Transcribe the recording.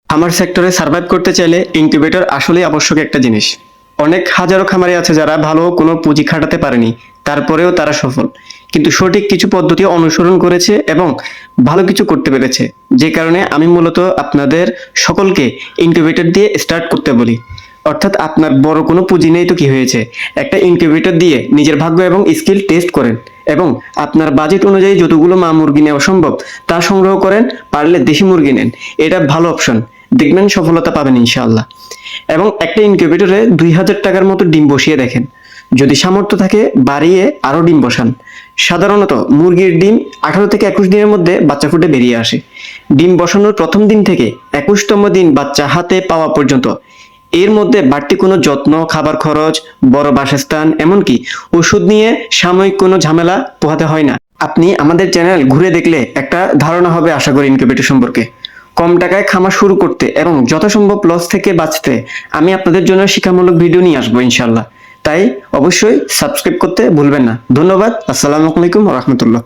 খামার সেক্টরে সার্ভাইভ করতে চাইলে ইনকিউবেটর আসলেই আবশ্যক একটা জিনিস। অনেক হাজারো খামারি আছে যারা ভালো কোনো পুঁজি খাটাতে পারেনি, তারপরেও তারা সফল, কিন্তু সঠিক কিছু পদ্ধতি অনুসরণ করেছে এবং ভালো কিছু করতে পেরেছে। যে কারণে আমি মূলত আপনাদের সকলকে ইনকিউবেটর দিয়ে স্টার্ট করতে বলি। অর্থাৎ আপনার বড় কোনো পুঁজি নেই তো কি হয়েছে, একটা ইনকিউবেটর দিয়ে নিজের ভাগ্য এবং স্কিল টেস্ট করেন এবং আপনার বাজেট অনুযায়ী যতগুলো মা মুরগি নেওয়া সম্ভব তা সংগ্রহ করেন। পারলে দেশি মুরগি নেন, এটা ভালো অপশন, দেখবেন সফলতা পাবেন ইনশাআল্লাহ। এবং একটা ইনকিউবেটরে 2000 টাকার মতো ডিম বসিয়ে দেখেন, যদি সামর্থ্য থাকে বাড়িয়ে আরো ডিম বসান। সাধারণত মুরগির ডিম 18 থেকে 21 দিনের মধ্যে বাচ্চা ফুটে বেরিয়ে আসে। ডিম বসানোর প্রথম দিন থেকে 21তম দিন বাচ্চা হাতে পাওয়া পর্যন্ত এর মধ্যে বাড়তি কোনো যত্ন, খাবার খরচ, বড় বাসস্থান, এমনকি ওষুধ নিয়ে সাময়িক কোনো ঝামেলা পোহাতে হয় না। আপনি আমাদের চ্যানেল ঘুরে দেখলে একটা ধারণা হবে আশা করি ইনকিউবেটর সম্পর্কে। কম টাকায় খামার শুরু করতে এবং যথাসম্ভব লস থেকে বাঁচতে আমি আপনাদের জন্য শিক্ষামূলক ভিডিও নিয়ে আসবো ইনশাল্লাহ। তাই অবশ্যই সাবস্ক্রাইব করতে ভুলবেন না। ধন্যবাদ। আসসালামু আলাইকুম ওয়া রাহমাতুল্লাহ।